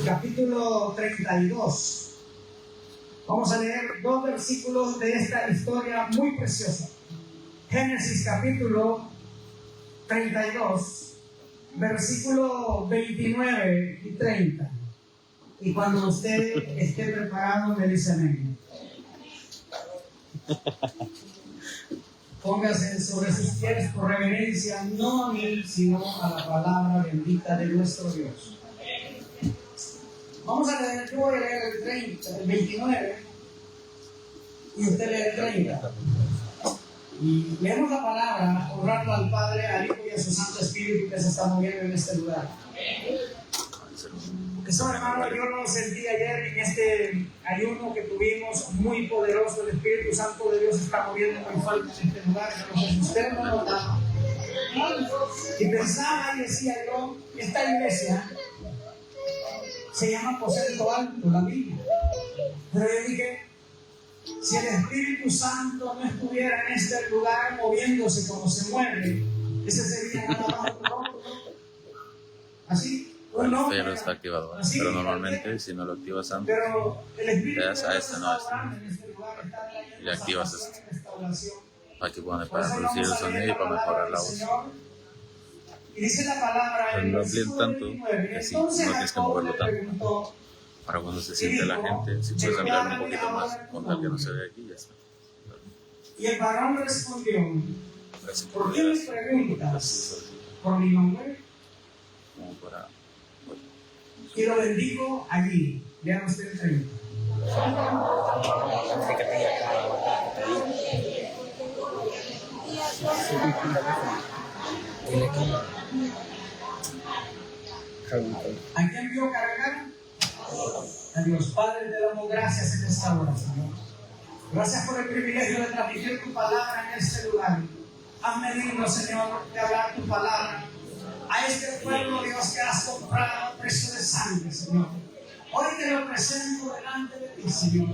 capítulo 32. Vamos a leer 2 versículos de esta historia muy preciosa. Génesis capítulo 32, versículo 29 y 30. Y cuando usted esté preparado, me dice amén. Póngase sobre sus pies por reverencia, no a mí, sino a la palabra bendita de nuestro Dios. Vamos a leer, yo voy a leer el 30, el 29, y usted lee el 30. Y leemos la palabra, honrando al Padre, al Hijo y a su Santo Espíritu que se está moviendo en este lugar. Eso, hermano, yo lo sentí ayer en este ayuno que tuvimos, muy poderoso. El Espíritu Santo de Dios está moviendo muy fuerte en este lugar. No sé si usted lo nota. Y pensaba y decía yo, esta iglesia se llama Aposento Alto, la mía. Pero yo dije, si el Espíritu Santo no estuviera en este lugar moviéndose como se mueve, ese sería nada más un nombre. ¿Así? Bueno, esto ya lo está activado, ¿vale? Pero normalmente si no lo activas antes, le das a este, no a este, y le activas este, para que puedan reducir el sonido y para mejorar la voz. Pero no lo amplíen tanto, que así no tienes que moverlo tanto. Para cuando se siente la gente, si puedes ampliarlo un poquito más, con tal que no se vea aquí, ya está. Y el varón respondió, ¿por qué me preguntas? ¿Por mi nombre? Como para... Y lo bendigo allí. Vean usted el 30. ¿A quién vio cargar? A Dios. Padre, te damos gracias en esta hora, Señor. Gracias por el privilegio de transmitir tu palabra en este lugar. Hazme digno, Señor, de hablar tu palabra a este pueblo, Dios, que has comprado a precio de sangre, Señor. Hoy te lo presento delante de ti, Señor.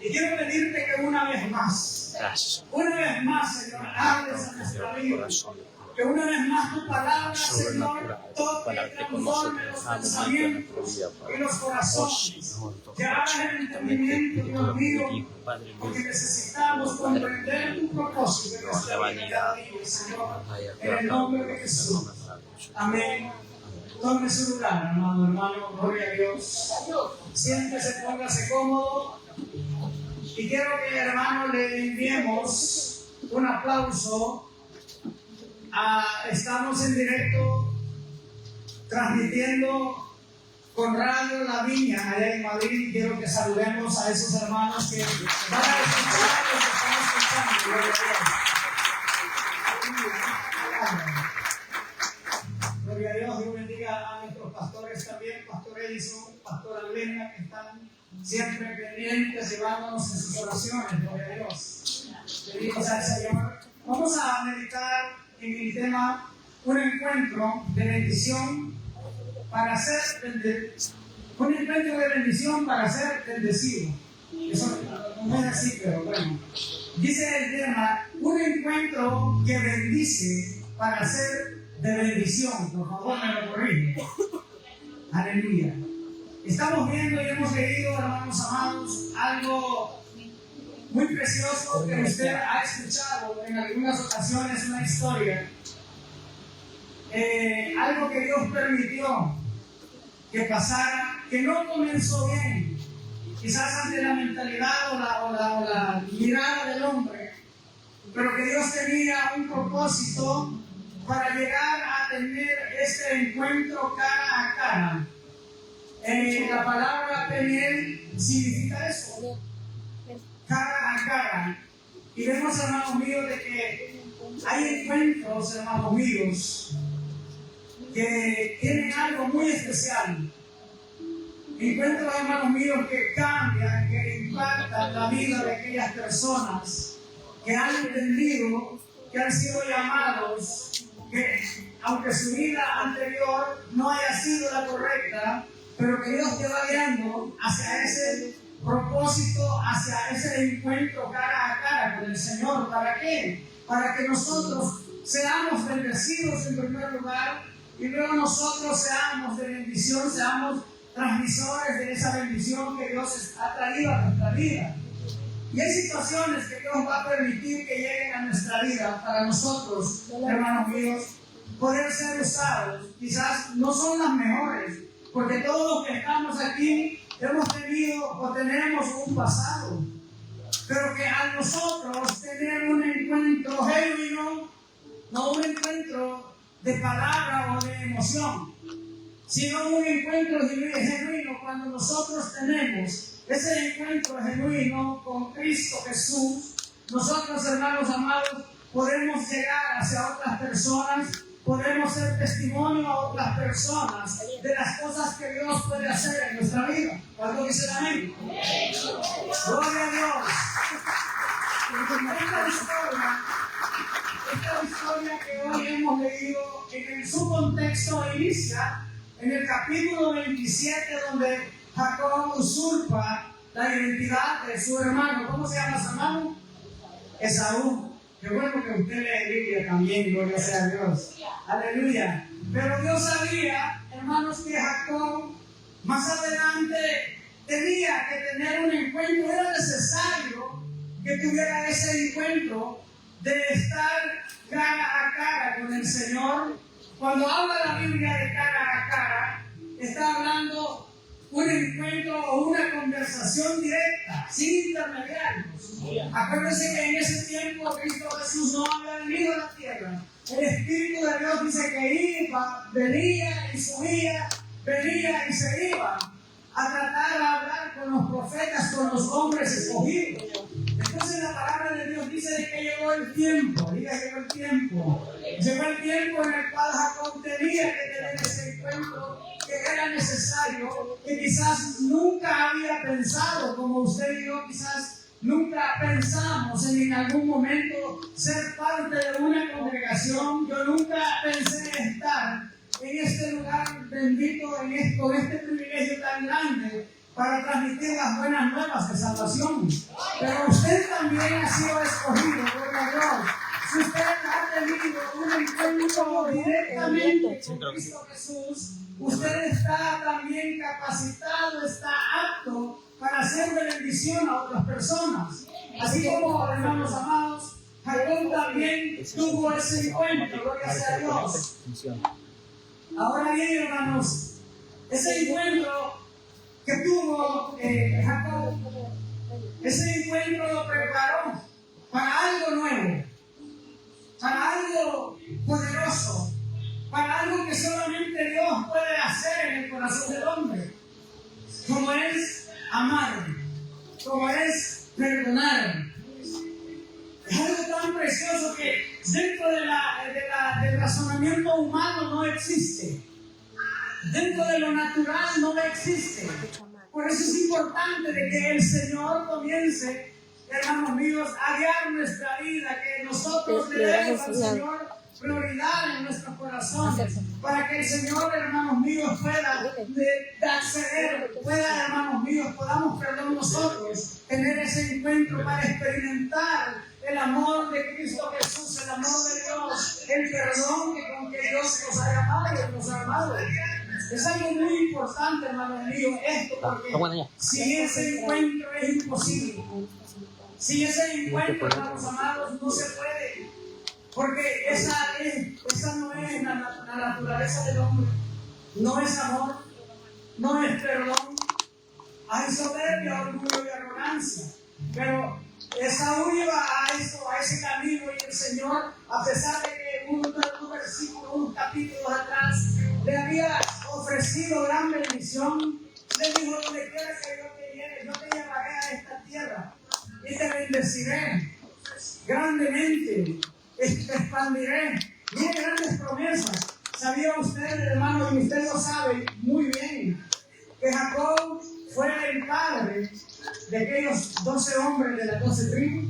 Y quiero pedirte que una vez más, Señor, hables a nuestra vida. Que una vez más tu palabra, Señor, toque y transforme los pensamientos y los corazones. Que abra el entendimiento, Dios mío, porque necesitamos comprender tu propósito en nuestra vida cada día, Señor. En el nombre de Jesús. Amén. Tome su lugar, hermano, gloria a Dios. Siéntese, póngase cómodo. Y quiero que, hermano, le enviemos un aplauso. Estamos en directo transmitiendo con Radio La Viña allá en Madrid. Quiero que saludemos a esos hermanos que van a escuchar lo que están escuchando. Gloria a Dios. Dios bendiga a nuestros pastores también, Pastor Edison, Pastor Alena, que están siempre pendientes, llevándonos en sus oraciones. Gloria a Dios. Benditos al Señor. Vamos a meditar en el tema un encuentro de bendición para ser bendecido. Eso no es así, pero bueno. Dice el tema, un encuentro que bendice para ser de bendición. Por favor, me lo corrige. Aleluya. Estamos viendo y hemos leído, hermanos amados, algo muy precioso que usted ha escuchado en algunas ocasiones, una historia, algo que Dios permitió que pasara, que no comenzó bien, quizás ante la mentalidad o la mirada del hombre, pero que Dios tenía un propósito para llegar a tener este encuentro cara a cara. La palabra Peniel significa eso, cara a cara. Y vemos, hermanos míos, de que hay encuentros, hermanos míos, que tienen algo muy especial. Encuentros, hermanos míos, que cambian, que impactan la vida de aquellas personas que han entendido, que han sido llamados, que aunque su vida anterior no haya sido la correcta, pero que Dios te va guiando hacia ese propósito, hacia ese encuentro cara a cara con el Señor. ¿Para qué? Para que nosotros seamos bendecidos en primer lugar y luego nosotros seamos de bendición, seamos transmisores de esa bendición que Dios ha traído a nuestra vida. Y hay situaciones que Dios va a permitir que lleguen a nuestra vida para nosotros, hermanos míos, poder ser usados. Quizás no son las mejores, porque todos los que estamos aquí hemos tenido o tenemos un pasado. Pero que a nosotros tener un encuentro genuino, no un encuentro de palabra o de emoción, sino un encuentro genuino cuando nosotros tenemos ese encuentro genuino con Cristo Jesús, nosotros, hermanos amados, podemos llegar hacia otras personas, podemos ser testimonio a otras personas de las cosas que Dios puede hacer en nuestra vida. ¿Cuánto dicen amén? Gloria a Dios. Esta historia que hoy hemos leído, en su contexto inicia en el capítulo 27, donde Jacob usurpa la identidad de su hermano. ¿Cómo se llama su hermano? Esaú. Qué bueno que usted lee Biblia también, gloria sea a Dios. Aleluya. Pero Dios sabía, hermanos, que Jacob más adelante tenía que tener un encuentro. Era necesario que tuviera ese encuentro de estar cara a cara con el Señor. Cuando habla la Biblia de cara a cara, está hablando un encuentro o una conversación directa, sin intermediarios. Acuérdense que en ese tiempo Cristo Jesús no había venido a la tierra. El Espíritu de Dios dice que iba, venía y subía, venía y se iba a tratar de hablar con los profetas, con los hombres escogidos. Entonces la palabra de Dios dice de que llegó el tiempo, diga llegó el tiempo. Llegó el tiempo en el cual Jacob tenía que tener ese encuentro que era necesario, que quizás nunca había pensado, como usted y yo quizás nunca pensamos en algún momento ser parte de una congregación. Yo nunca pensé estar en este lugar bendito, con este privilegio tan grande para transmitir las buenas nuevas de salvación. Pero usted también ha sido escogido, gloria a Dios. Si usted ha tenido un encuentro directamente con Cristo Jesús, usted está también capacitado, está apto para hacer de bendición a otras personas. Así como, hermanos amados, Jacob también tuvo ese encuentro, gloria sea a Dios. Ahora bien, hermanos, ese encuentro que tuvo Jacob, ese encuentro lo preparó para algo nuevo, para algo poderoso, para algo que solamente Dios puede hacer en el corazón del hombre, como es amar, como es perdonar. Es algo tan precioso que dentro del razonamiento humano no existe. Dentro de lo natural no existe. Por eso es importante de que el Señor comience, hermanos míos, a guiar nuestra vida, que nosotros le demos al Señor prioridad en nuestros corazones, para que el Señor, hermanos míos, pueda acceder, hermanos míos, podamos, nosotros tener ese encuentro para experimentar el amor de Cristo Jesús, el amor de Dios, el perdón con que Dios nos ha llamado y nos ha amado. Es algo muy importante, hermanos míos, esto, porque si ese encuentro es imposible, si ese encuentro, hermanos amados, no se puede, porque esa no es la naturaleza del hombre, no es amor, no es perdón, hay soberbia, orgullo y arrogancia, pero Esaú iba a ese camino y el Señor, a pesar de que un versículo, unos capítulos atrás, le había ofrecido gran bendición, le dijo: donde quieras que yo te lleve, yo te llevaré a esta tierra y te bendeciré grandemente, te expandiré. Tiene grandes promesas. ¿Sabía usted, hermano, y usted lo sabe muy bien, que Jacob fue el padre de aquellos 12 hombres de las 12 tribus?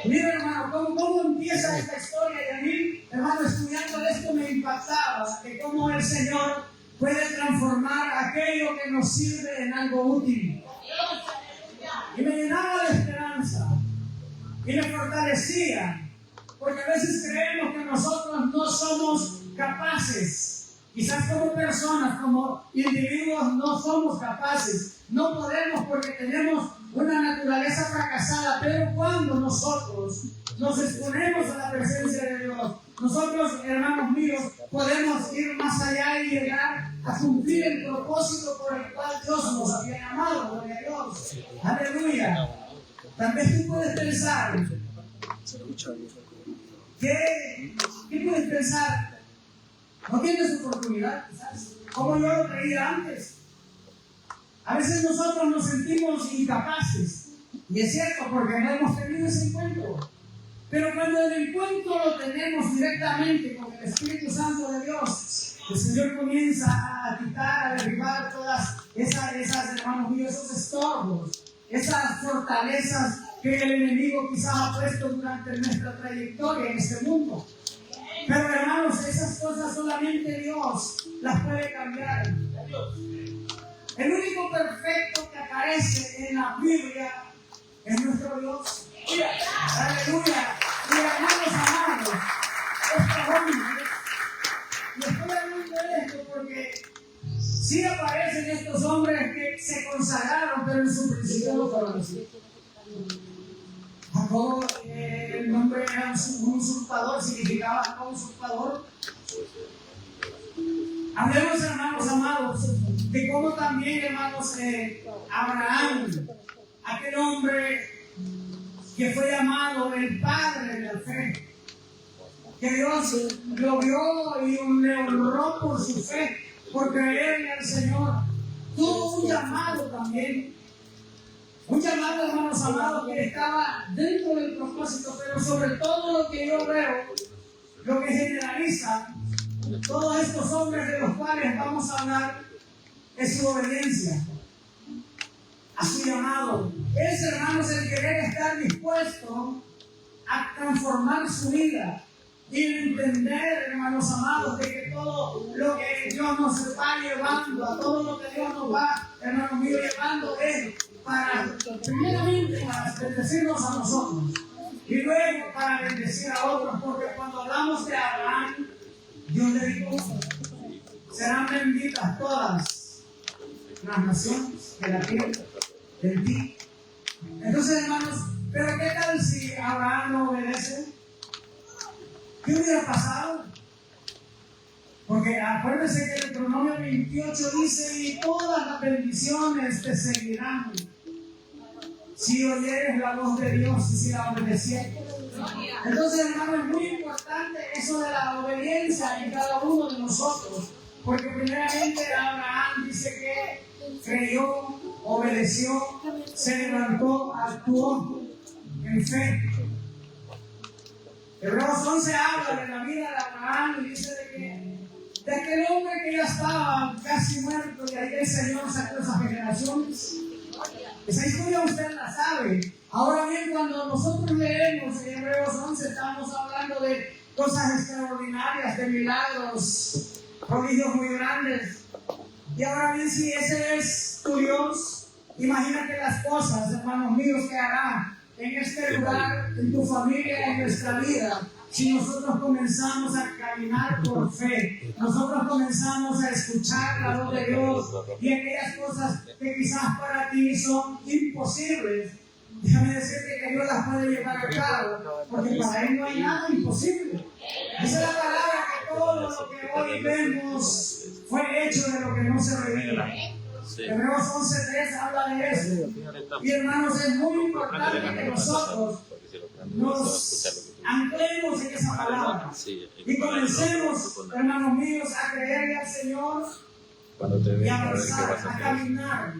Mira, hermano, ¿cómo empieza esta historia? Y a mí, hermano, estudiando esto me impactaba de cómo el Señor puede transformar aquello que nos sirve en algo útil. Y me llenaba de esperanza y me fortalecía, porque a veces creemos que nosotros no somos capaces Quizás como personas, como individuos, no somos capaces, no podemos porque tenemos una naturaleza fracasada, pero cuando nosotros nos exponemos a la presencia de Dios, nosotros, hermanos míos, podemos ir más allá y llegar a cumplir el propósito por el cual Dios nos había llamado. Gloria a Dios. Aleluya. Tal vez tú puedes pensar, ¿qué puedes pensar? No tienes oportunidad, quizás, como yo lo creía antes. A veces nosotros nos sentimos incapaces, y es cierto porque no hemos tenido ese encuentro. Pero cuando el encuentro lo tenemos directamente con el Espíritu Santo de Dios, el Señor comienza a quitar, a derribar todas esas, hermanos míos, esos estorbos, esas fortalezas que el enemigo quizás ha puesto durante nuestra trayectoria en este mundo. Pero hermanos, esas cosas solamente Dios las puede cambiar. El único perfecto que aparece en la Biblia es nuestro Dios. Aleluya. Y hermanos amados, estos hombres, y estoy hablando de esto porque sí aparecen estos hombres que se consagraron, pero en su principio no fueron así. Jacob, el nombre era un usurpador, significaba Jacob usurpador. Hablemos, hermanos amados, de cómo también, hermanos, Abraham, aquel hombre que fue llamado el padre de la fe, que Dios lo vio y le honró por su fe, por creer en el Señor. Tuvo un llamado también, un llamado, hermanos amados, que estaba dentro del propósito, pero sobre todo lo que yo veo, lo que generaliza todos estos hombres de los cuales vamos a hablar, es su obediencia a su llamado. Es, hermanos, el querer estar dispuesto a transformar su vida y entender, hermanos amados, de que todo lo que Dios nos va llevando, a todo lo que Dios nos va, hermanos míos, llevando es para, primeramente, para bendecirnos a nosotros y luego para bendecir a otros, porque cuando hablamos de Abraham, Dios le dijo: serán benditas todas las naciones de la tierra de ti. Entonces, hermanos, pero ¿qué tal si Abraham no obedece? ¿Qué hubiera pasado? Porque acuérdense que el Deuteronomio 28 dice: y todas las bendiciones te seguirán si oyeres la voz de Dios y si la obedecieres. Entonces, hermano, es muy importante eso de la obediencia en cada uno de nosotros, porque primeramente Abraham dice que creyó, obedeció, se levantó, actuó en fe. Hebreos 11 habla de la vida de Abraham y dice de aquel hombre que ya estaba casi muerto, y ahí el Señor sacó esas generaciones. Esa historia usted la sabe. Ahora bien, cuando nosotros leemos en Hebreos 11, estamos hablando de cosas extraordinarias, de milagros, prodigios muy grandes. Y ahora bien, si ese es tu Dios, imagínate las cosas, hermanos míos, que hará en este lugar, en tu familia, en nuestra vida. Si nosotros comenzamos a caminar por fe, nosotros comenzamos a escuchar la voz de Dios, y aquellas cosas que quizás para ti son imposibles, déjame decirte que Dios las puede llevar a cabo, porque para Él no hay nada imposible. Esa es la palabra, que todo lo que hoy vemos fue hecho de lo que no se veía. Hebreos 11:3 habla de eso. Y hermanos, es muy importante que nosotros nos anclemos en esa palabra y comencemos, hermanos míos, a creerle al Señor y a avanzar, a caminar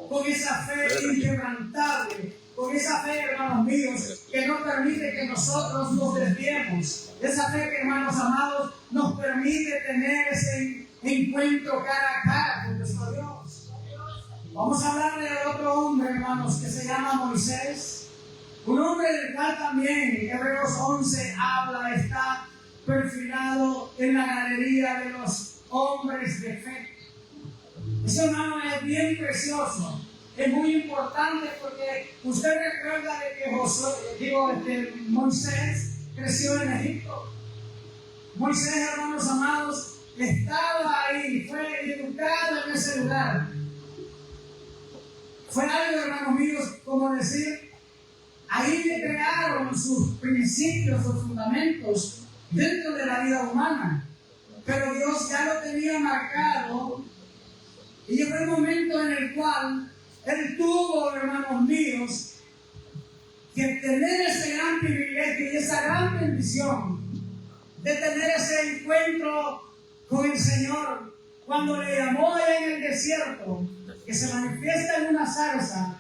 con esa fe inquebrantable, con esa fe, hermanos míos, que no permite que nosotros nos desviemos, esa fe que, hermanos amados, nos permite tener ese encuentro cara a cara con nuestro Dios. Vamos a hablar de otro hombre, hermanos, que se llama Moisés. Un hombre del cual también Hebreos 11 habla, está perfilado en la galería de los hombres de fe. Ese hermano es bien precioso, es muy importante, porque usted recuerda de que Moisés creció en Egipto. Moisés, hermanos amados, estaba ahí, fue educado en ese lugar. Fue algo, hermanos míos, como decir, ahí le crearon sus principios, sus fundamentos dentro de la vida humana. Pero Dios ya lo tenía marcado y llegó el momento en el cual Él tuvo, hermanos míos, que tener ese gran privilegio y esa gran bendición de tener ese encuentro con el Señor cuando le llamó en el desierto, que se manifiesta en una zarza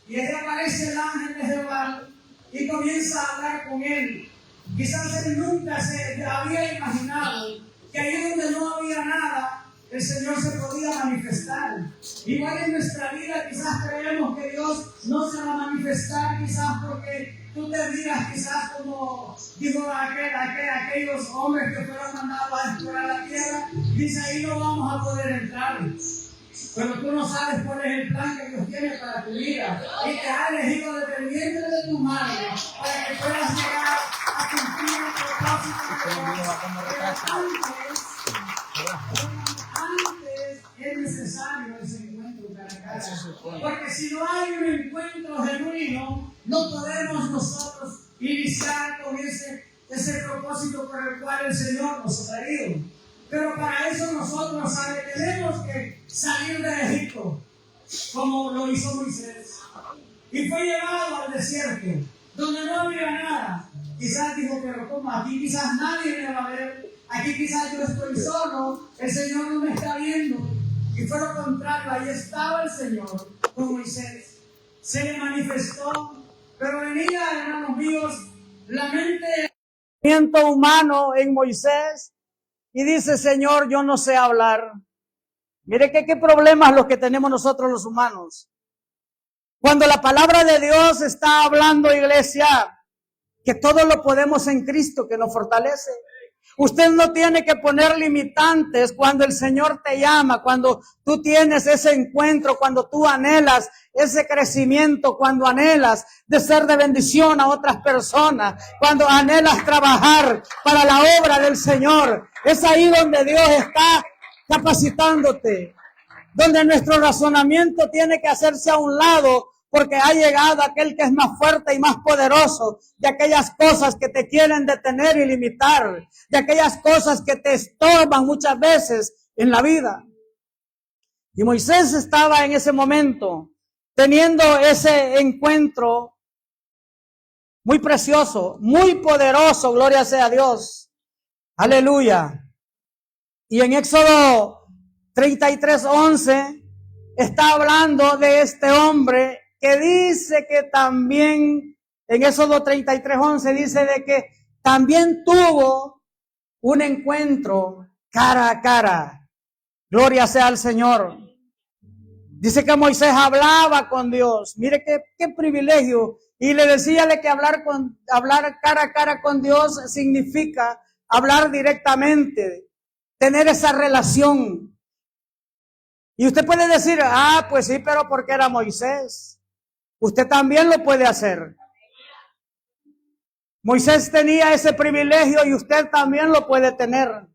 y ahí aparece el ángel de Jehová y comienza a hablar con él. Quizás él nunca se había imaginado que ahí donde no había nada, el Señor se podía manifestar. Igual en nuestra vida quizás creemos que Dios no se va a manifestar, quizás porque tú te miras quizás como dijo aquellos hombres que fueron mandados a explorar la tierra, dice ahí no vamos a poder entrar. Pero tú no sabes cuál es el plan que Dios tiene para tu vida y te ha elegido desde el vientre de tu madre para que puedas llegar a cumplir el propósito de Dios. Antes es necesario ese encuentro cara a cara, porque si no hay un encuentro genuino, no podemos nosotros iniciar con ese propósito por el cual el Señor nos ha traído. Pero para eso nosotros tenemos que salir de Egipto, como lo hizo Moisés. Y fue llevado al desierto, donde no había nada. Quizás dijo, pero como aquí quizás nadie me va a ver, aquí quizás yo estoy solo, el Señor no me está viendo. Y fue lo contrario, ahí estaba el Señor con Moisés. Se le manifestó, pero venía, hermanos míos, la mente humano en Moisés. Y dice, Señor, yo no sé hablar. Mire qué problemas los que tenemos nosotros los humanos. Cuando la palabra de Dios está hablando, iglesia, que todo lo podemos en Cristo que nos fortalece. Usted no tiene que poner limitantes cuando el Señor te llama, cuando tú tienes ese encuentro, cuando tú anhelas ese crecimiento, cuando anhelas de ser de bendición a otras personas, cuando anhelas trabajar para la obra del Señor. Es ahí donde Dios está capacitándote, donde nuestro razonamiento tiene que hacerse a un lado, porque ha llegado aquel que es más fuerte y más poderoso de aquellas cosas que te quieren detener y limitar, de aquellas cosas que te estorban muchas veces en la vida. Y Moisés estaba en ese momento teniendo ese encuentro muy precioso, muy poderoso, gloria sea a Dios. Aleluya. Y en Éxodo 33:11 está hablando de este hombre que dice que también, en Éxodo 33:11 dice de que también tuvo un encuentro cara a cara. Gloria sea al Señor. Dice que Moisés hablaba con Dios. Mire qué privilegio. Y le decía que hablar cara a cara con Dios significa hablar directamente, tener esa relación. Y usted puede decir, pues sí, pero porque era Moisés. Usted también lo puede hacer. Moisés tenía ese privilegio y usted también lo puede tener.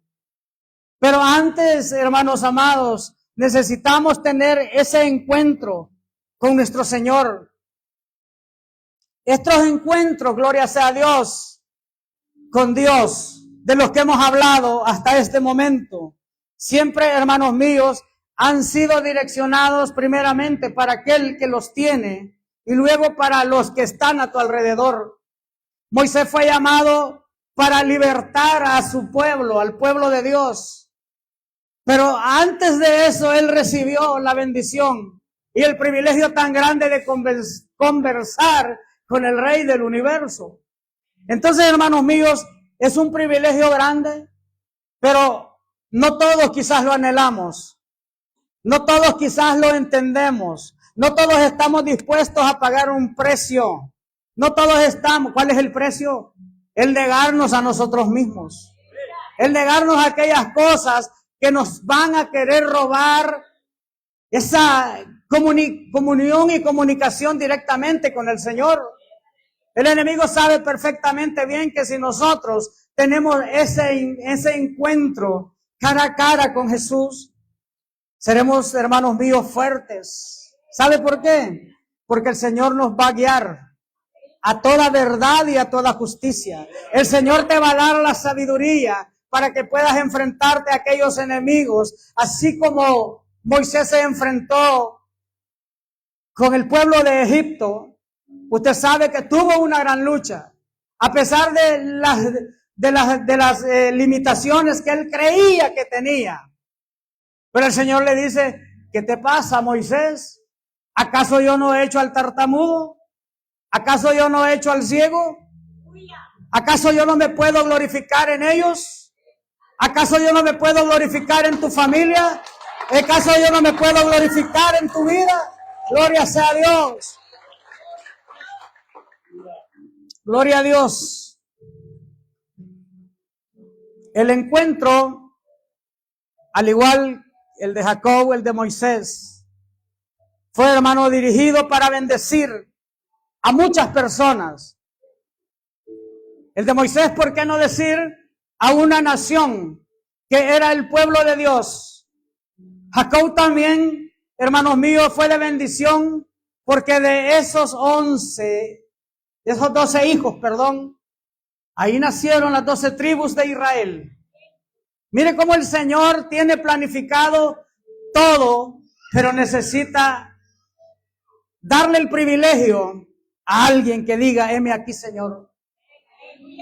Pero antes, hermanos amados, necesitamos tener ese encuentro con nuestro Señor. Estos encuentros, gloria sea a Dios, con Dios, de los que hemos hablado hasta este momento, siempre, hermanos míos, han sido direccionados primeramente para aquel que los tiene y luego para los que están a tu alrededor. Moisés fue llamado para libertar a su pueblo, al pueblo de Dios. Pero antes de eso, él recibió la bendición y el privilegio tan grande de conversar con el Rey del universo. Entonces, hermanos míos, es un privilegio grande, pero no todos quizás lo anhelamos. No todos quizás lo entendemos. No todos estamos dispuestos a pagar un precio. No todos estamos. ¿Cuál es el precio? El negarnos a nosotros mismos. El negarnos a aquellas cosas que nos van a querer robar esa comunión y comunicación directamente con el Señor. El enemigo sabe perfectamente bien que si nosotros tenemos ese encuentro cara a cara con Jesús, seremos, hermanos míos, fuertes. ¿Sabe por qué? Porque el Señor nos va a guiar a toda verdad y a toda justicia. El Señor te va a dar la sabiduría para que puedas enfrentarte a aquellos enemigos, así como Moisés se enfrentó con el pueblo de Egipto. Usted sabe que tuvo una gran lucha, a pesar de las limitaciones que él creía que tenía. Pero el Señor le dice, ¿qué te pasa, Moisés? ¿Acaso yo no he hecho al tartamudo? ¿Acaso yo no he hecho al ciego? ¿Acaso yo no me puedo glorificar en ellos? ¿Acaso yo no me puedo glorificar en tu familia? ¿Acaso yo no me puedo glorificar en tu vida? Gloria sea a Dios. Gloria a Dios. El encuentro, al igual el de Jacob, el de Moisés, fue, hermano, dirigido para bendecir a muchas personas. El de Moisés, ¿por qué no decir a una nación que era el pueblo de Dios? Jacob también, hermanos míos, fue de bendición porque de esos 12 hijos, ahí nacieron las 12 tribus de Israel. Mire cómo el Señor tiene planificado todo, pero necesita darle el privilegio a alguien que diga, heme aquí, Señor.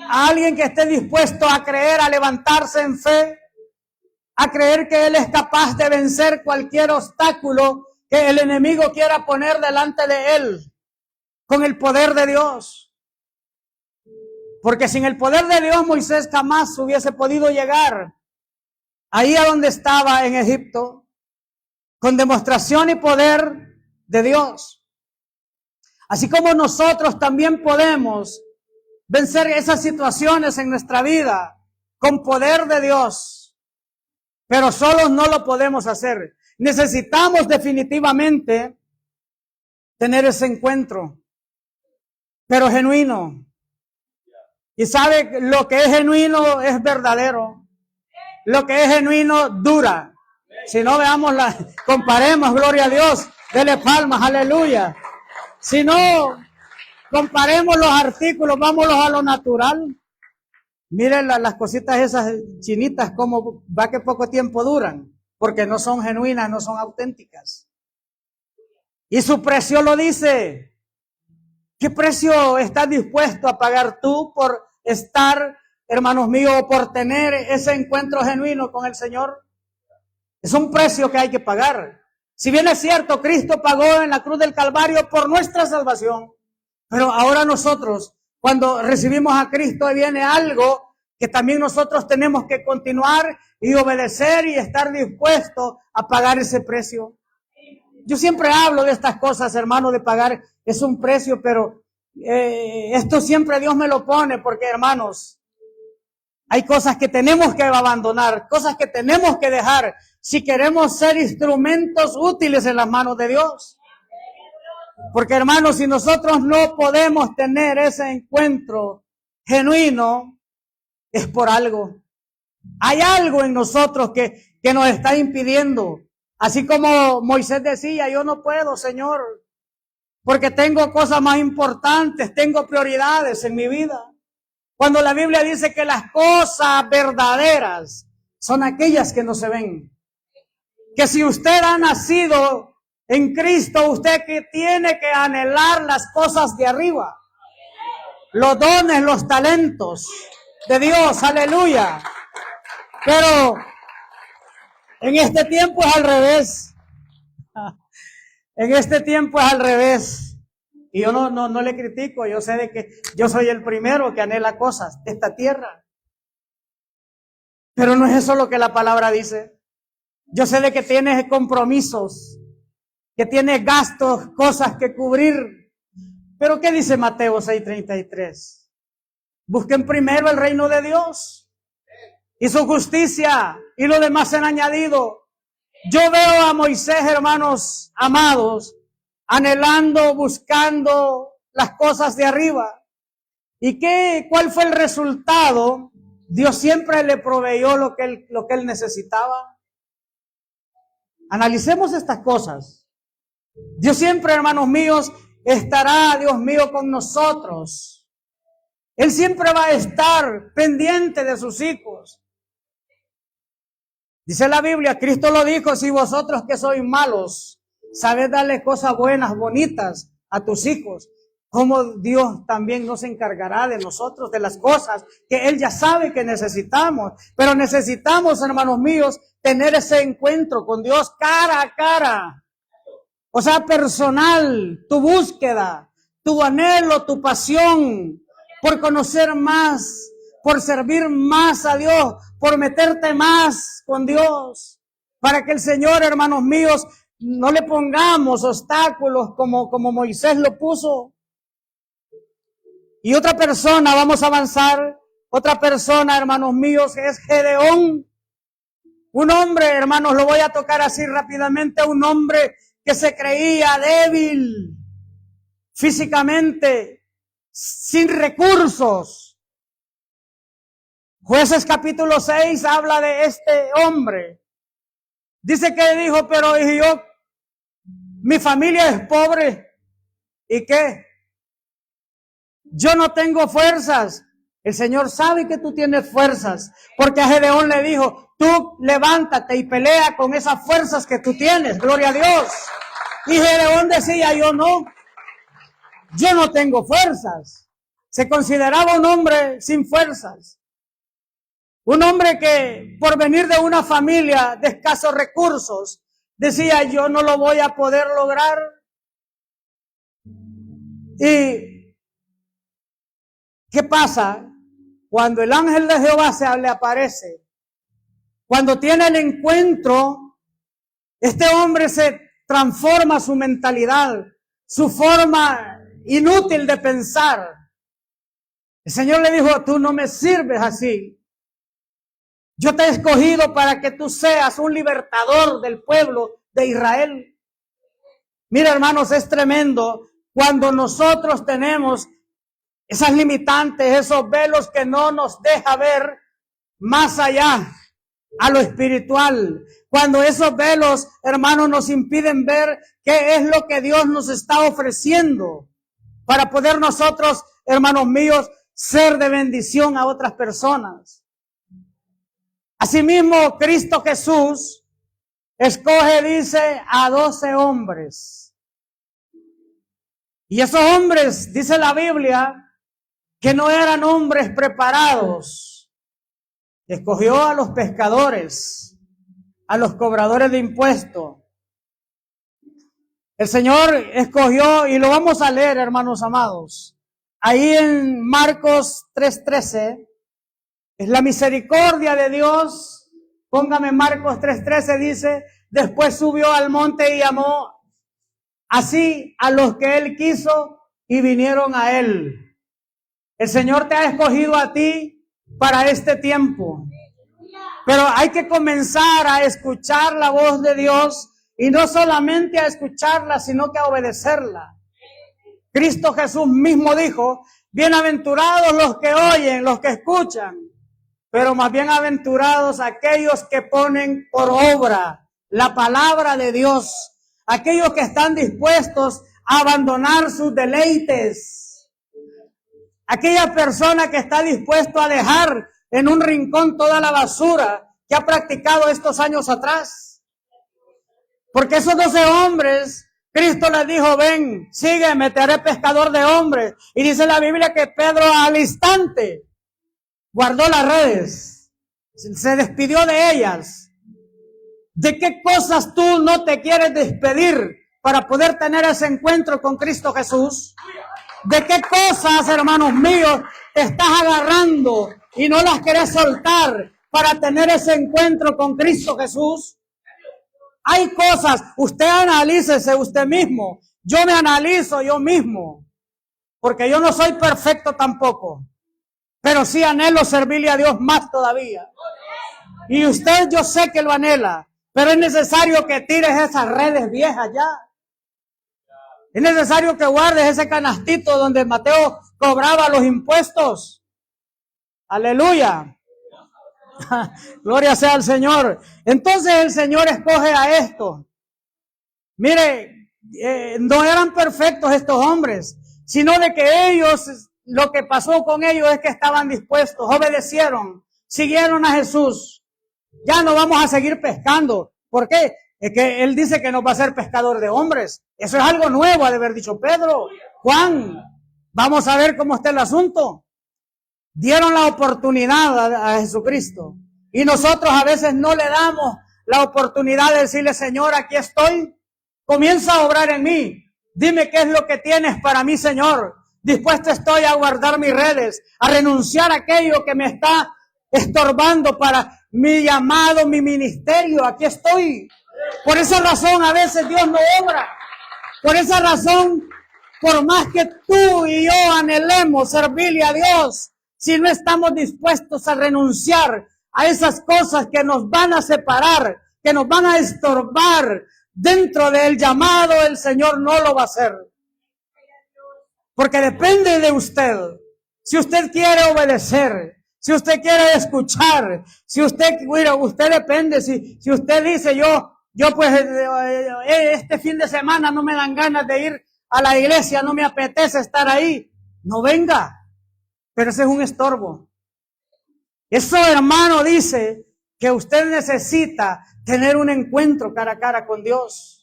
A alguien que esté dispuesto a creer, a levantarse en fe, a creer que Él es capaz de vencer cualquier obstáculo que el enemigo quiera poner delante de Él, con el poder de Dios. Porque sin el poder de Dios, Moisés jamás hubiese podido llegar ahí a donde estaba en Egipto, con demostración y poder de Dios. Así como nosotros también podemos vencer esas situaciones en nuestra vida con poder de Dios, pero solos no lo podemos hacer. Necesitamos definitivamente tener ese encuentro, pero genuino. Y sabe, lo que es genuino es verdadero. Lo que es genuino dura. Si no, comparemos, gloria a Dios, dele palmas, aleluya. Si no, comparemos los artículos, vámonos a lo natural. Miren las cositas esas chinitas, como va que poco tiempo duran, porque no son genuinas, no son auténticas. Y su precio lo dice. ¿Qué precio estás dispuesto a pagar tú por estar, hermanos míos, por tener ese encuentro genuino con el Señor? Es un precio que hay que pagar. Si bien es cierto, Cristo pagó en la cruz del Calvario por nuestra salvación, pero ahora nosotros, cuando recibimos a Cristo, viene algo que también nosotros tenemos que continuar y obedecer y estar dispuestos a pagar ese precio. Yo siempre hablo de estas cosas, hermano, de pagar es un precio, pero esto siempre Dios me lo pone porque, hermanos, hay cosas que tenemos que abandonar, cosas que tenemos que dejar si queremos ser instrumentos útiles en las manos de Dios. Porque, hermanos, si nosotros no podemos tener ese encuentro genuino, es por algo. Hay algo en nosotros que nos está impidiendo. Así como Moisés decía, yo no puedo, Señor, porque tengo cosas más importantes, tengo prioridades en mi vida. Cuando la Biblia dice que las cosas verdaderas son aquellas que no se ven. Que si usted ha nacido en Cristo, usted que tiene que anhelar las cosas de arriba. Los dones, los talentos de Dios, aleluya. Pero en este tiempo es al revés. En este tiempo es al revés. Y yo no le critico, yo sé de que yo soy el primero que anhela cosas de esta tierra. Pero no es eso lo que la palabra dice. Yo sé de que tienes compromisos, que tienes gastos, cosas que cubrir. Pero ¿qué dice Mateo 6:33? Busquen primero el reino de Dios y su justicia, y lo demás será añadido. Yo veo a Moisés, hermanos amados, anhelando, buscando las cosas de arriba. ¿Y cuál fue el resultado Dios siempre le proveyó lo que él necesitaba. Analicemos estas cosas. Dios siempre, hermanos míos, estará, Dios mío, con nosotros. Él siempre va a estar pendiente de sus hijos. Dice la Biblia, Cristo lo dijo, si vosotros que sois malos, sabéis darle cosas buenas, bonitas a tus hijos, como Dios también nos encargará de nosotros, de las cosas que Él ya sabe que necesitamos. Pero necesitamos, hermanos míos, tener ese encuentro con Dios cara a cara. O sea, personal, tu búsqueda, tu anhelo, tu pasión por conocer más, por servir más a Dios, por meterte más con Dios. Para que el Señor, hermanos míos, no le pongamos obstáculos como Moisés lo puso. Y otra persona, vamos a avanzar, otra persona, hermanos míos, es Gedeón. Un hombre, hermanos, lo voy a tocar así rápidamente, un hombre que se creía débil físicamente, sin recursos. Jueces capítulo 6 habla de este hombre. Dice que dijo, pero yo, mi familia es pobre. ¿Y qué? Yo no tengo fuerzas. El Señor sabe que tú tienes fuerzas, porque a Gedeón le dijo, tú levántate y pelea con esas fuerzas que tú tienes, gloria a Dios. Y Gedeón decía, yo no tengo fuerzas. Se consideraba un hombre sin fuerzas. Un hombre que por venir de una familia de escasos recursos, decía, yo no lo voy a poder lograr. Y ¿qué pasa? Cuando el ángel de Jehová le aparece, cuando tiene el encuentro, este hombre se transforma su mentalidad, su forma inútil de pensar. El Señor le dijo, tú no me sirves así. Yo te he escogido para que tú seas un libertador del pueblo de Israel. Mira, hermanos, es tremendo cuando nosotros tenemos esas limitantes, esos velos que no nos deja ver más allá a lo espiritual. Cuando esos velos, hermanos, nos impiden ver qué es lo que Dios nos está ofreciendo para poder nosotros, hermanos míos, ser de bendición a otras personas. Asimismo, Cristo Jesús escoge, dice, a 12 hombres. Y esos hombres, dice la Biblia, que no eran hombres preparados. Escogió a los pescadores, a los cobradores de impuestos. El Señor escogió, y lo vamos a leer, hermanos amados, ahí en Marcos 3:13, es la misericordia de Dios. Póngame Marcos 3:13, dice, después subió al monte y llamó así a los que Él quiso y vinieron a Él. El Señor te ha escogido a ti para este tiempo. Pero hay que comenzar a escuchar la voz de Dios y no solamente a escucharla, sino que a obedecerla. Cristo Jesús mismo dijo, bienaventurados los que oyen, los que escuchan, pero más bienaventurados aquellos que ponen por obra la palabra de Dios, aquellos que están dispuestos a abandonar sus deleites. Aquella persona que está dispuesto a dejar en un rincón toda la basura que ha practicado estos años atrás. Porque esos 12 hombres, Cristo les dijo, ven, sígueme, te haré pescador de hombres. Y dice la Biblia que Pedro al instante guardó las redes, se despidió de ellas. ¿De qué cosas tú no te quieres despedir para poder tener ese encuentro con Cristo Jesús? ¿De qué cosas, hermanos míos, te estás agarrando y no las querés soltar para tener ese encuentro con Cristo Jesús? Hay cosas, usted analícese usted mismo. Yo me analizo yo mismo, porque yo no soy perfecto tampoco, pero sí anhelo servirle a Dios más todavía. Y usted yo sé que lo anhela, pero es necesario que tires esas redes viejas ya. Es necesario que guardes ese canastito donde Mateo cobraba los impuestos. Aleluya. Gloria sea al Señor. Entonces el Señor escoge a estos. Mire, no eran perfectos estos hombres, sino de que ellos, lo que pasó con ellos es que estaban dispuestos, obedecieron, siguieron a Jesús. Ya no vamos a seguir pescando. ¿Por qué? Es que Él dice que nos va a ser pescador de hombres. Eso es algo nuevo, ha de haber dicho Pedro, Juan. Vamos a ver cómo está el asunto. Dieron la oportunidad a Jesucristo. Y nosotros a veces no le damos la oportunidad de decirle, Señor, aquí estoy. Comienza a obrar en mí. Dime qué es lo que tienes para mí, Señor. Dispuesto estoy a guardar mis redes, a renunciar a aquello que me está estorbando para mi llamado, mi ministerio. Aquí estoy. Por esa razón a veces Dios no obra. Por esa razón, por más que tú y yo anhelemos servirle a Dios, si no estamos dispuestos a renunciar a esas cosas que nos van a separar, que nos van a estorbar dentro del llamado, el Señor no lo va a hacer. Porque depende de usted. Si usted quiere obedecer, si usted quiere escuchar, si usted depende, si usted dice yo pues este fin de semana no me dan ganas de ir a la iglesia, no me apetece estar ahí, no venga. Pero ese es un estorbo. Eso, hermano, dice que usted necesita tener un encuentro cara a cara con Dios.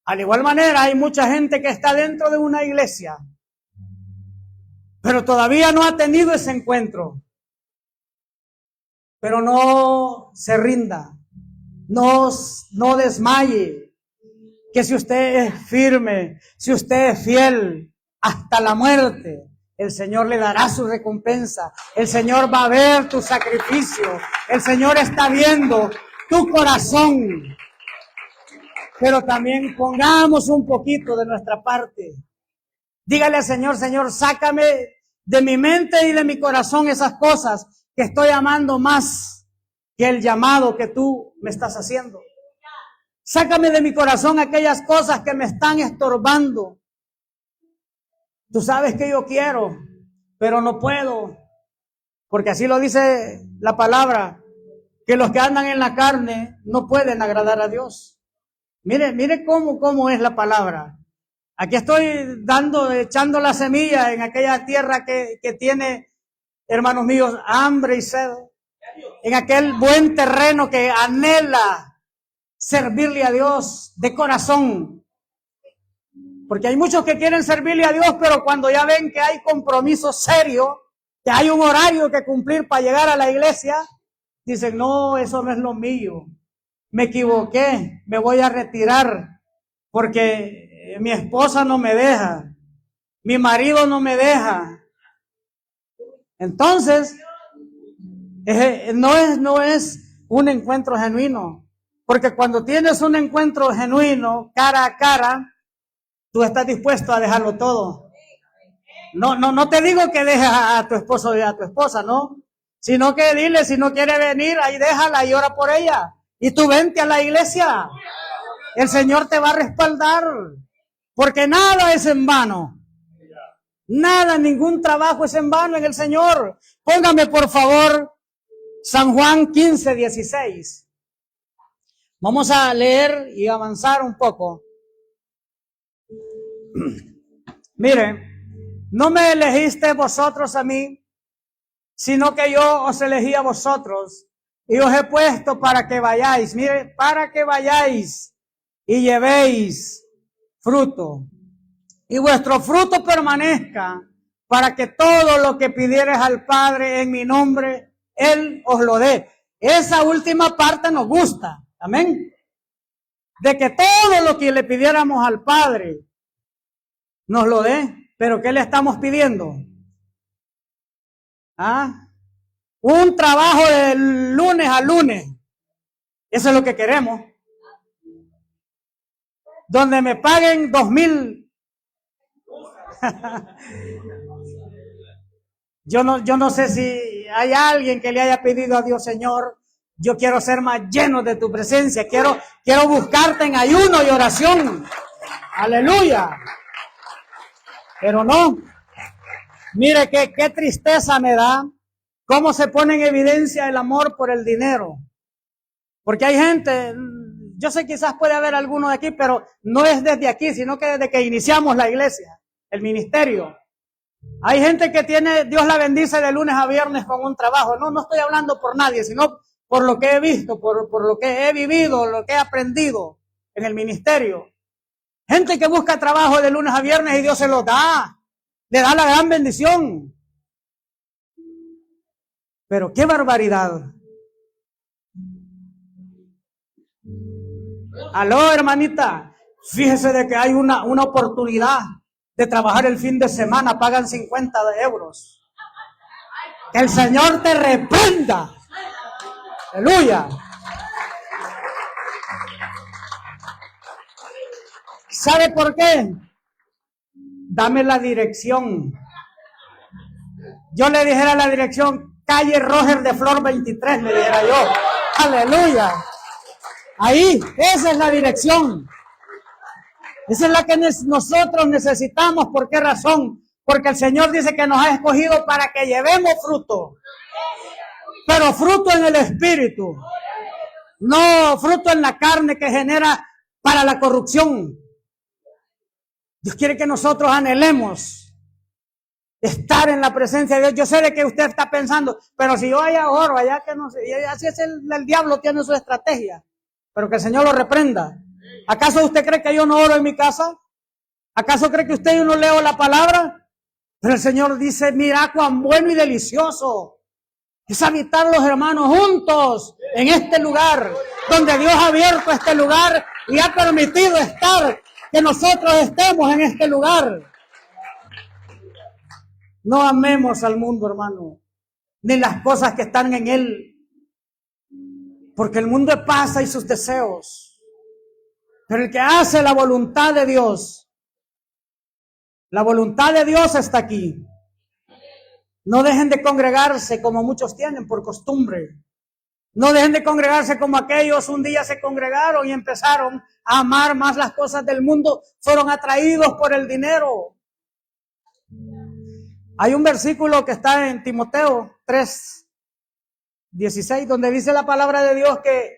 Al igual manera, hay mucha gente que está dentro de una iglesia, pero todavía no ha tenido ese encuentro. Pero no se rinda, no desmaye, que si usted es firme, si usted es fiel hasta la muerte, el Señor le dará su recompensa. El Señor va a ver tu sacrificio. El Señor está viendo tu corazón. Pero también pongamos un poquito de nuestra parte. Dígale al Señor, Señor, sácame de mi mente y de mi corazón esas cosas que estoy amando más que el llamado que tú me estás haciendo. Sácame de mi corazón aquellas cosas que me están estorbando. Tú sabes que yo quiero, pero no puedo. Porque así lo dice la palabra, que los que andan en la carne no pueden agradar a Dios. Mire cómo es la palabra. Aquí estoy echando la semilla en aquella tierra que tiene, hermanos míos, hambre y sed. En aquel buen terreno que anhela servirle a Dios de corazón. Porque hay muchos que quieren servirle a Dios, pero cuando ya ven que hay compromiso serio, que hay un horario que cumplir para llegar a la iglesia, dicen, no, eso no es lo mío. Me equivoqué, me voy a retirar, porque mi esposa no me deja, mi marido no me deja. Entonces, no es un encuentro genuino, porque cuando tienes un encuentro genuino, cara a cara, tú estás dispuesto a dejarlo todo. No te digo que dejes a tu esposo y a tu esposa, no. Sino que dile, si no quiere venir, ahí déjala y ora por ella. Y tú vente a la iglesia. El Señor te va a respaldar. Porque nada es en vano. Nada, ningún trabajo es en vano en el Señor. Póngame, por favor, San Juan 15:16. Vamos a leer y avanzar un poco. Mire, no me elegiste vosotros a mí, sino que yo os elegí a vosotros y os he puesto para que vayáis, mire, para que vayáis y llevéis fruto y vuestro fruto permanezca, para que todo lo que pidieres al Padre en mi nombre, Él os lo dé. Esa última parte nos gusta, amén, de que todo lo que le pidiéramos al Padre nos lo dé. Pero ¿qué le estamos pidiendo? Un trabajo de lunes a lunes. Eso es lo que queremos. Donde me paguen 2,000. Yo no sé si hay alguien que le haya pedido a Dios, Señor, yo quiero ser más lleno de tu presencia. Quiero buscarte en ayuno y oración. Aleluya. Pero no, mire qué tristeza me da ¿Cómo se pone en evidencia el amor por el dinero? Porque hay gente, yo sé quizás puede haber alguno de aquí, pero no es desde aquí, sino que desde que iniciamos la iglesia, el ministerio. Hay gente que tiene, Dios la bendice de lunes a viernes con un trabajo. No estoy hablando por nadie, sino por lo que he visto, por lo que he vivido, lo que he aprendido en el ministerio. Gente que busca trabajo de lunes a viernes y Dios se los da. Le da la gran bendición. Pero qué barbaridad. Aló, hermanita. Fíjese de que hay una oportunidad de trabajar el fin de semana. Pagan 50 euros. Que el Señor te reprenda. Aleluya. ¿Sabe por qué? Dame la dirección. Yo le dijera la dirección, calle Roger de Flor 23, le dijera yo. Aleluya. Ahí, esa es la dirección. Esa es la que nosotros necesitamos. ¿Por qué razón? Porque el Señor dice que nos ha escogido para que llevemos fruto. Pero fruto en el Espíritu. No fruto en la carne que genera para la corrupción. Dios quiere que nosotros anhelemos estar en la presencia de Dios. Yo sé de que usted está pensando, pero si yo allá oro, allá que no sé, y así es el diablo, tiene su estrategia. Pero que el Señor lo reprenda. ¿Acaso usted cree que yo no oro en mi casa? ¿Acaso cree que usted yo no leo la palabra? Pero el Señor dice, mira cuán bueno y delicioso es habitar los hermanos juntos en este lugar, donde Dios ha abierto este lugar y ha permitido estar, que nosotros estemos en este lugar. No amemos al mundo, hermano, ni las cosas que están en él, porque el mundo pasa y sus deseos. Pero el que hace la voluntad de Dios, la voluntad de Dios está aquí. No dejen de congregarse como muchos tienen por costumbre. No dejen de congregarse como aquellos un día se congregaron y empezaron a amar más las cosas del mundo. Fueron atraídos por el dinero. Hay un versículo que está en Timoteo 3:16, donde dice la palabra de Dios que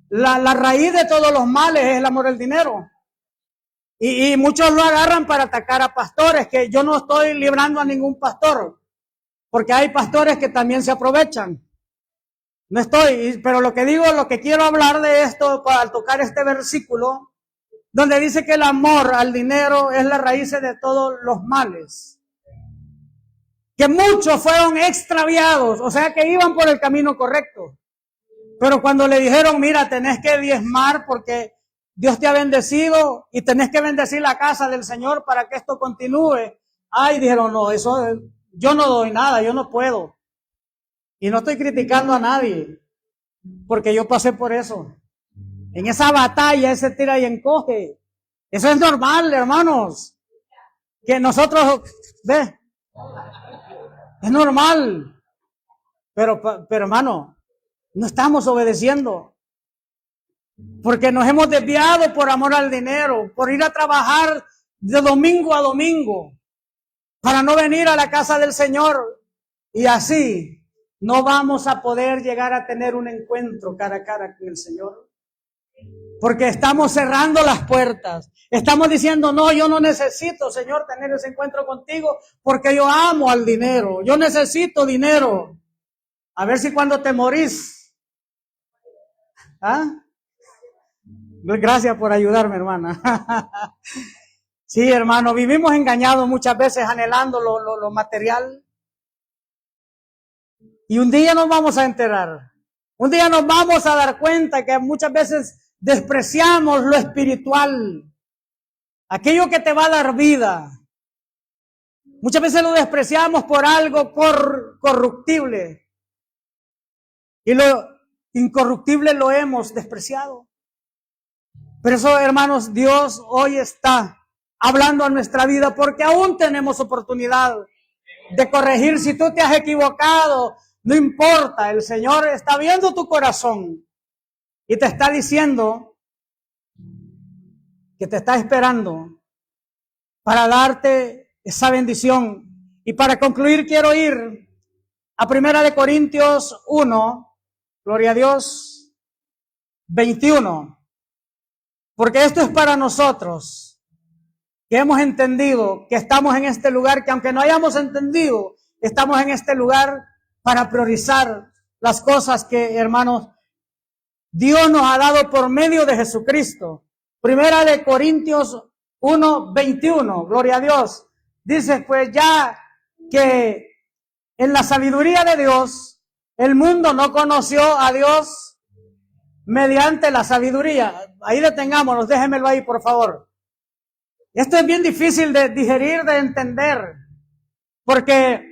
la raíz de todos los males es el amor al dinero. Y muchos lo agarran para atacar a pastores, que yo no estoy librando a ningún pastor, porque hay pastores que también se aprovechan. No estoy, pero lo que digo, lo que quiero hablar de esto, al tocar este versículo, donde dice que el amor al dinero es la raíz de todos los males. Que muchos fueron extraviados, o sea que iban por el camino correcto. Pero cuando le dijeron, mira, tenés que diezmar porque Dios te ha bendecido y tenés que bendecir la casa del Señor para que esto continúe. Ay, dijeron, no, eso yo no doy nada, yo no puedo. Y no estoy criticando a nadie, porque yo pasé por eso. En esa batalla, ese tira y encoge. Eso es normal, hermanos. Que nosotros, ve, es normal. Pero hermano, no estamos obedeciendo. Porque nos hemos desviado por amor al dinero, por ir a trabajar de domingo a domingo, para no venir a la casa del Señor. Y así no vamos a poder llegar a tener un encuentro cara a cara con el Señor. Porque estamos cerrando las puertas. Estamos diciendo, no, yo no necesito, Señor, tener ese encuentro contigo porque yo amo al dinero. Yo necesito dinero. A ver si cuando te morís. ¿Ah? Gracias por ayudarme, hermana. Sí, hermano, vivimos engañados muchas veces anhelando lo material. Y un día nos vamos a enterar. Un día nos vamos a dar cuenta que muchas veces despreciamos lo espiritual. Aquello que te va a dar vida. Muchas veces lo despreciamos por algo corruptible. Y lo incorruptible lo hemos despreciado. Pero eso, hermanos, Dios hoy está hablando a nuestra vida porque aún tenemos oportunidad de corregir. Si tú te has equivocado, no importa, el Señor está viendo tu corazón y te está diciendo que te está esperando para darte esa bendición. Y para concluir quiero ir a 1 Corintios 1, gloria a Dios, 21. Porque esto es para nosotros, que hemos entendido que estamos en este lugar, que aunque no hayamos entendido, estamos en este lugar para priorizar las cosas que, hermanos, Dios nos ha dado por medio de Jesucristo. 1 Corintios 1, 21, gloria a Dios. Dice, pues ya que en la sabiduría de Dios, el mundo no conoció a Dios mediante la sabiduría. Ahí detengámonos, déjenmelo ahí, por favor. Esto es bien difícil de digerir, de entender, porque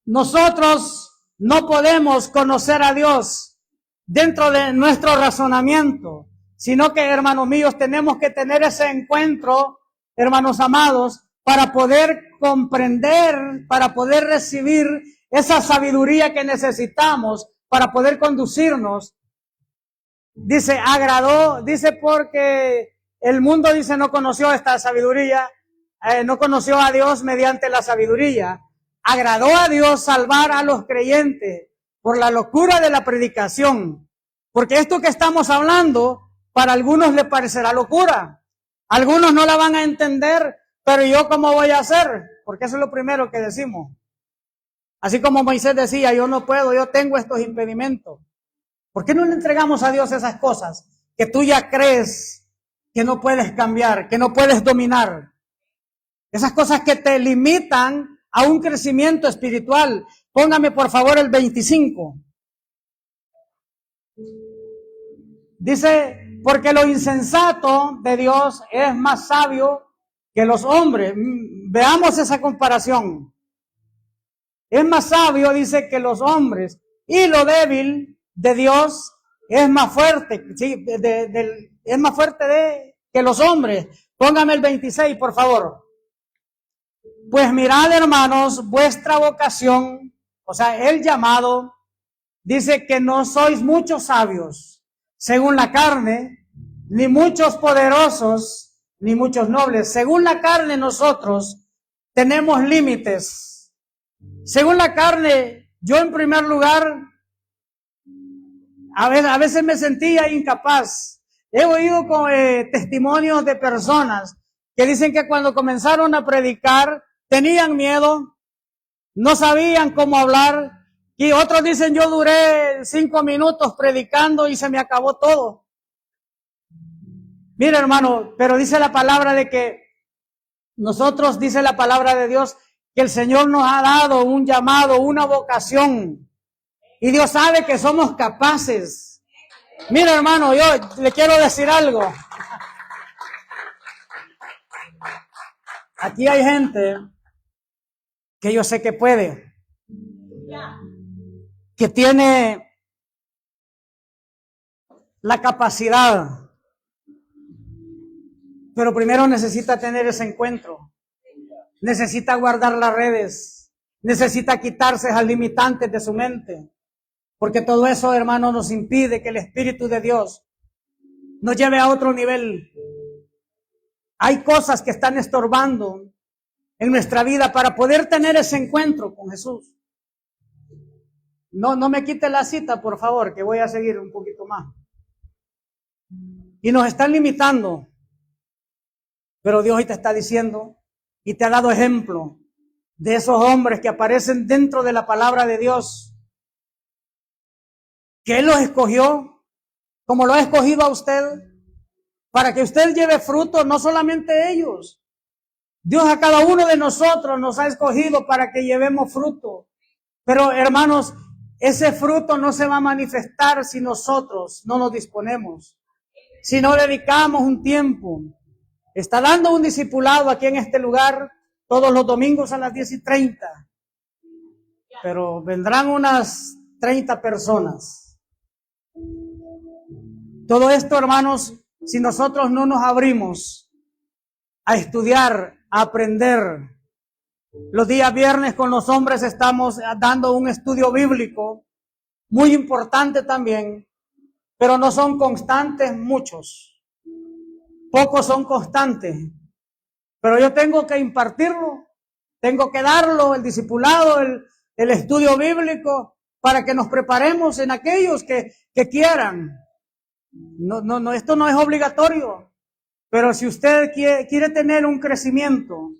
nosotros no podemos conocer a Dios dentro de nuestro razonamiento, sino que, hermanos míos, tenemos que tener ese encuentro, hermanos amados, para poder comprender, para poder recibir esa sabiduría que necesitamos para poder conducirnos. Dice, agradó, dice, porque el mundo, dice, no conoció esta sabiduría, no conoció a Dios mediante la sabiduría. Agradó a Dios salvar a los creyentes por la locura de la predicación. Porque esto que estamos hablando, para algunos les parecerá locura. Algunos no la van a entender, pero yo ¿cómo voy a hacer? Porque eso es lo primero que decimos. Así como Moisés decía, yo no puedo, yo tengo estos impedimentos. ¿Por qué no le entregamos a Dios esas cosas que tú ya crees que no puedes cambiar, que no puedes dominar? Esas cosas que te limitan a un crecimiento espiritual. Póngame por favor el 25. Dice, porque lo insensato de Dios es más sabio que los hombres. Veamos esa comparación. Es más sabio, dice, que los hombres. Y lo débil de Dios es más fuerte. Sí, es más fuerte que los hombres. Póngame el 26, por favor. Pues mirad, hermanos, vuestra vocación, o sea, el llamado, dice que no sois muchos sabios, según la carne, ni muchos poderosos, ni muchos nobles. Según la carne nosotros tenemos límites. Según la carne, yo en primer lugar, a veces me sentía incapaz. He oído testimonios de personas que dicen que cuando comenzaron a predicar, tenían miedo, no sabían cómo hablar, y otros dicen, yo duré 5 minutos predicando y se me acabó todo. Mira, hermano, pero dice la palabra de que nosotros, dice la palabra de Dios, que el Señor nos ha dado un llamado, una vocación, y Dios sabe que somos capaces. Mira, hermano, yo le quiero decir algo. Aquí hay gente que yo sé que puede, que tiene la capacidad, pero primero necesita tener ese encuentro, necesita guardar las redes, necesita quitarse esas limitantes de su mente, porque todo eso, hermano, nos impide que el Espíritu de Dios nos lleve a otro nivel. Hay cosas que están estorbando en nuestra vida para poder tener ese encuentro con Jesús. No me quite la cita, por favor, que voy a seguir un poquito más. Y nos están limitando. Pero Dios hoy te está diciendo y te ha dado ejemplo de esos hombres que aparecen dentro de la palabra de Dios, que Él los escogió, como lo ha escogido a usted, para que usted lleve fruto, no solamente ellos. Dios a cada uno de nosotros nos ha escogido para que llevemos fruto. Pero, hermanos, ese fruto no se va a manifestar si nosotros no nos disponemos, si no dedicamos un tiempo. Está dando un discipulado aquí en este lugar todos los domingos a las 10:30. Pero vendrán unas 30 personas. Todo esto, hermanos, si nosotros no nos abrimos a estudiar, a aprender. Los días viernes con los hombres estamos dando un estudio bíblico muy importante también, pero no son constantes muchos. Pocos son constantes. Pero yo tengo que impartirlo, tengo que darlo, el discipulado, el estudio bíblico para que nos preparemos en aquellos que quieran. No, esto no es obligatorio, pero si usted quiere tener un crecimiento,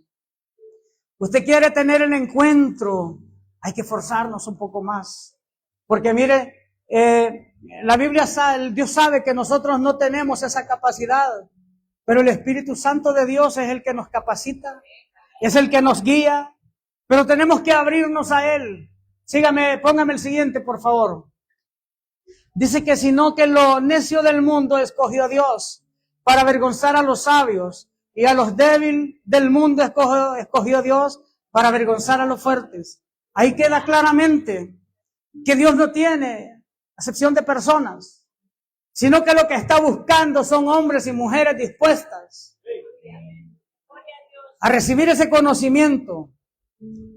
usted quiere tener el encuentro, hay que forzarnos un poco más. Porque mire, la Biblia sabe, Dios sabe que nosotros no tenemos esa capacidad, pero el Espíritu Santo de Dios es el que nos capacita, es el que nos guía, pero tenemos que abrirnos a Él. Sígame, póngame el siguiente, por favor. Dice que sino que lo necio del mundo escogió Dios para avergonzar a los sabios, y a los débiles del mundo escogió Dios para avergonzar a los fuertes. Ahí queda claramente que Dios no tiene acepción de personas, sino que lo que está buscando son hombres y mujeres dispuestas a recibir ese conocimiento.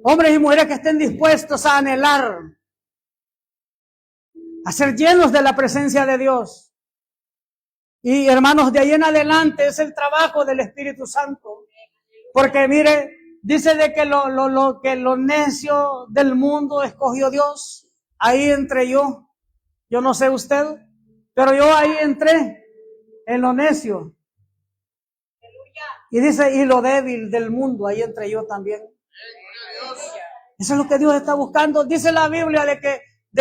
Hombres y mujeres que estén dispuestos a anhelar, a ser llenos de la presencia de Dios. Y hermanos, de ahí en adelante es el trabajo del Espíritu Santo. Porque mire, dice de que lo necio del mundo escogió Dios. Ahí entré yo. Yo no sé usted, pero yo ahí entré en lo necio. Y dice, y lo débil del mundo, ahí entré yo también. Eso es lo que Dios está buscando. Dice la Biblia de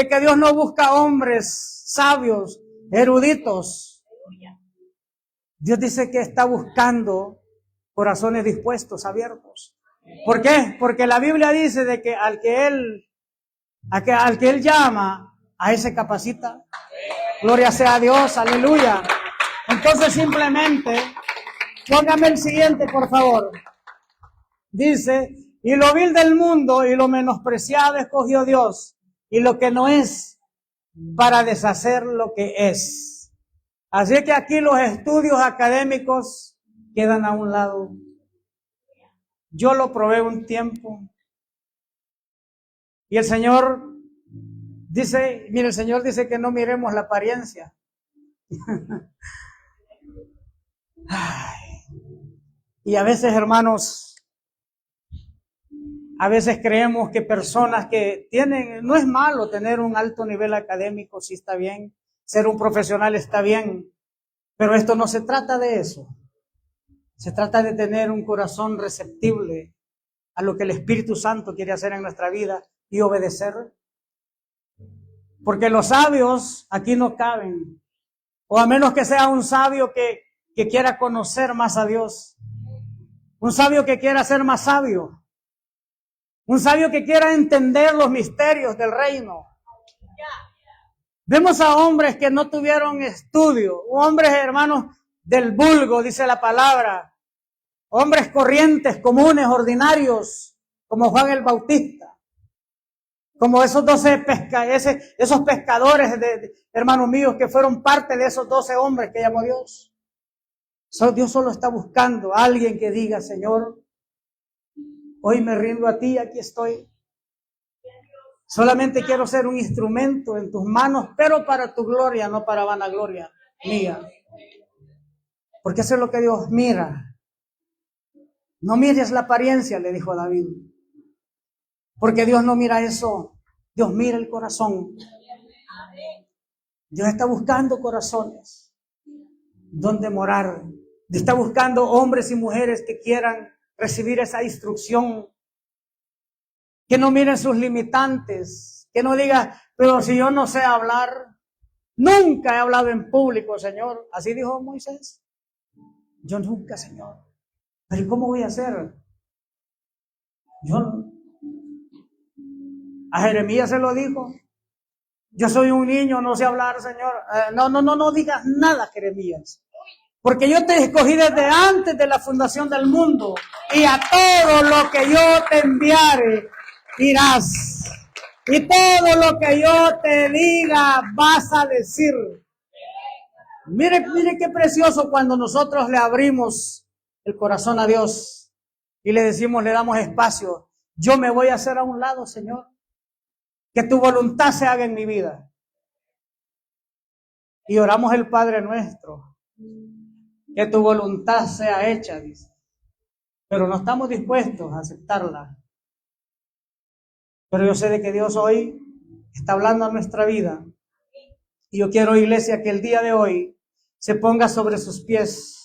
que Dios no busca hombres sabios, eruditos. Dios dice que está buscando corazones dispuestos, abiertos. ¿Por qué? Porque la Biblia dice de que al que Él llama, a ese capacita. Gloria sea a Dios, aleluya. Entonces simplemente, póngame el siguiente, por favor. Dice, y lo vil del mundo y lo menospreciado escogió Dios, y lo que no es, para deshacer lo que es. Así que aquí los estudios académicos quedan a un lado. Yo lo probé un tiempo. Y el Señor dice, mire, el Señor dice que no miremos la apariencia. Y a veces, hermanos, a veces creemos que personas que tienen, no es malo tener un alto nivel académico, sí está bien, ser un profesional está bien, pero esto no se trata de eso. Se trata de tener un corazón receptible a lo que el Espíritu Santo quiere hacer en nuestra vida y obedecer. Porque los sabios aquí no caben, o a menos que sea un sabio que quiera conocer más a Dios, un sabio que quiera ser más sabio, un sabio que quiera entender los misterios del reino. Vemos a hombres que no tuvieron estudio, hombres, hermanos, del vulgo, dice la palabra, hombres corrientes, comunes, ordinarios, como Juan el Bautista, como esos 12 esos pescadores, hermanos míos, que fueron parte de esos 12 hombres que llamó Dios. Dios solo está buscando a alguien que diga, Señor, hoy me rindo a ti, aquí estoy. Solamente quiero ser un instrumento en tus manos, pero para tu gloria, no para vanagloria mía. Porque eso es lo que Dios mira. No mires la apariencia, le dijo David. Porque Dios no mira eso. Dios mira el corazón. Dios está buscando corazones donde morar. Dios está buscando hombres y mujeres que quieran recibir esa instrucción. Que no miren sus limitantes, que no diga, pero si yo no sé hablar, nunca he hablado en público, Señor. Así dijo Moisés. Yo nunca, Señor. Pero ¿cómo voy a hacer? A Jeremías se lo dijo. Yo soy un niño, no sé hablar, Señor. No digas nada, Jeremías. Porque yo te escogí desde antes de la fundación del mundo. Y a todo lo que yo te enviare, irás. Y todo lo que yo te diga, vas a decir. Mire qué precioso cuando nosotros le abrimos el corazón a Dios y le decimos, le damos espacio. Yo me voy a hacer a un lado, Señor. Que tu voluntad se haga en mi vida. Y oramos el Padre Nuestro. Que tu voluntad sea hecha, dice. Pero no estamos dispuestos a aceptarla. Pero yo sé de que Dios hoy está hablando a nuestra vida. Y yo quiero, iglesia, que el día de hoy se ponga sobre sus pies